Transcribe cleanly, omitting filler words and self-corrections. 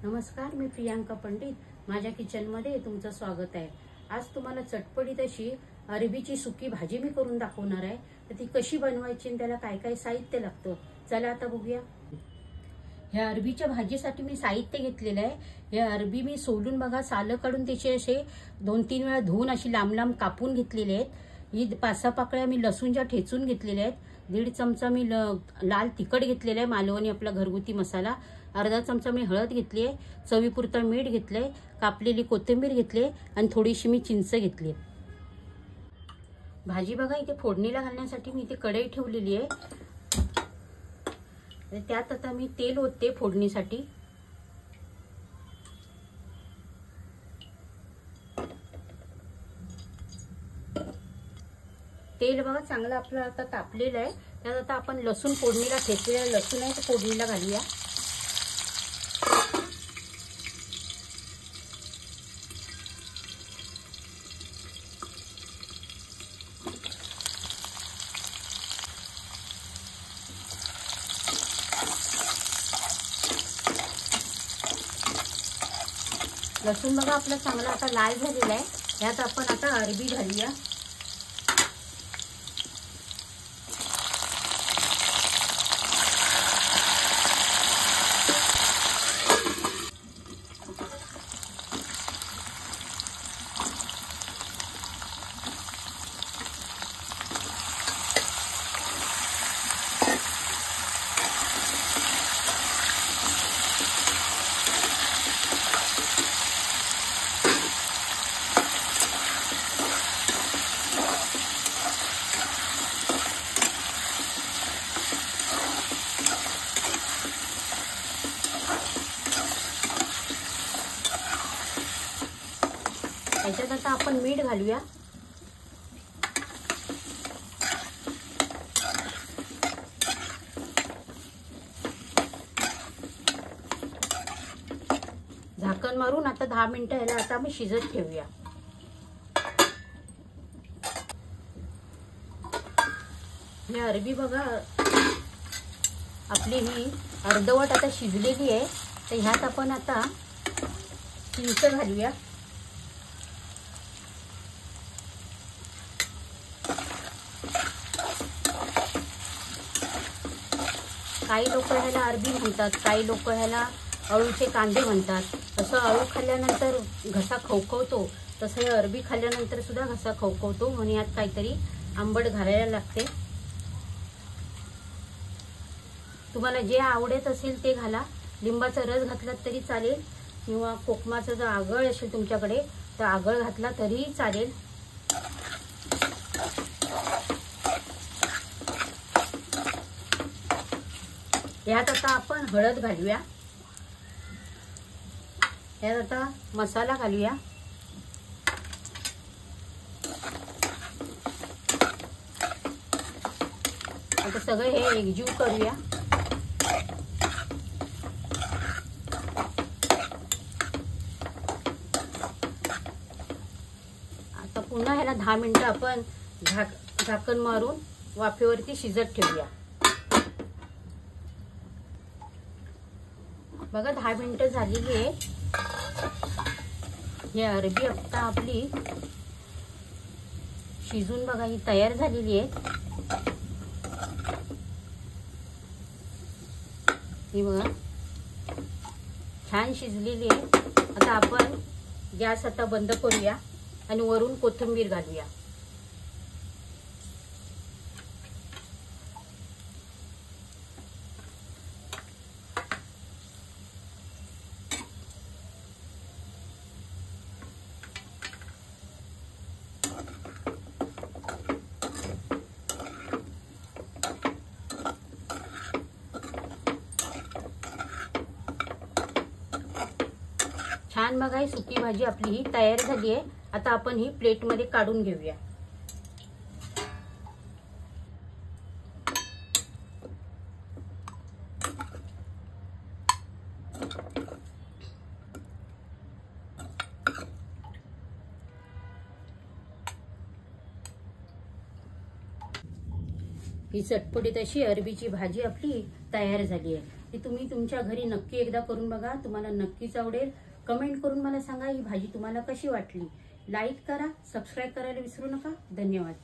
नमस्कार, मी प्रियांका पंडित. माझ्या किचनमध्ये तुमचं स्वागत आहे. आज तुम्हाला चटपटीत अशी अरबीची सुकी भाजी मी करून दाखवणार आहे. तर ती कशी बनवायची आणि त्याला काय काय साहित्य लागतं, चला आता बघूया. ह्या अरबीच्या भाजीसाठी मी साहित्य घेतलेलं आहे. हे अरबी मी सोलून बघा, सालं काढून त्याचे असे 2-3 वेळा धुवून अशी लांब लांब कापून घेतलेले आहेत. ही 5-6 पाकळ्या मी लसूणच्या ठेचून घेतलेल्या आहेत. 1.5 चमचा मी लाल तिखट घेतलेलं आहे, मालवणी आपला घरगुती मसाला. अर्धा चमचा मी हळद घेतली आहे, चवीपुरतं मीठ घेतलंय, कापलेली कोथिंबीर घेतली आणि थोडीशी मी चिंच घेतली. भाजी बघा, इथे फोडणीला घालण्यासाठी मी इथे कढई ठेवलेली आहे. त्यात आता मी तेल ओतते फोडणीसाठी. तेल बघा चांगलं आपलं आता तापलेलं आहे. त्यात आता आपण लसूण फोडणीला ठेचलेला लसूण आहे, फोडणीला घालूया. लसूण बघा आपला चांगला आता लाल झालेला आहे. यात आपण आता अरबी घालूया. याच्यात आता आपण मीठ घालूया. झाकण मारून आता 10 मिनिटं याला आता मी शिजत ठेवूया. ही अरबी बघा आपली ही अर्धवट आता शिजलेली आहे. तर ह्यात आपण आता चिंच घालूया. काही लोक ह्याला अरबी म्हणतात, काही लोक ह्याला अळूचे कांदे म्हणतात. तसं अळू खाल्ल्यानंतर घसा खवखवतो, तसं हे अरबी खाल्ल्यानंतर सुद्धा घसा खवखवतो. म्हणून यात काहीतरी आंबट घालायला लागते. तुम्हाला जे आवडत असेल ते घाला. लिंबाचा रस घातला तरी चालेल, किंवा कोकमाचा जर आगळ असेल तुमच्याकडे तर आगळ घातला तरीही चालेल. यात आता आपण हळद घालूया. यात आता मसाला घालूया. आता सगळे हे एकजीव करूया. आता पुन्हा ह्याला 10 मिनिटं आपण झाकण मारून वाफेवरती शिजत ठेवूया. बघा 10 मिनिटं झालेली आहे. ही अरबी आता आपली शिजून बघा ही तयार झालेली आहे. ही बघा छान शिजलेली आहे. आता आपण गॅस आता बंद करूया आणि वरून कोथिंबीर घालूया. छान बघा ही सुकी भाजी आपली ही तयार झाली आहे. आता आपण ही प्लेटमध्ये काढून घेऊया. ही चटपटीत अशी अरबीची भाजी आपली तयार झाली आहे। ती तुम्ही तुमच्या घरी नक्की एकदा करून बघा, तुम्हाला नक्कीच आवडेल। कमेंट करून मला सांगा ही भाजी तुम्हाला कशी वाटली। लाईक करा, सबस्क्राईब करायला विसरू नका। धन्यवाद।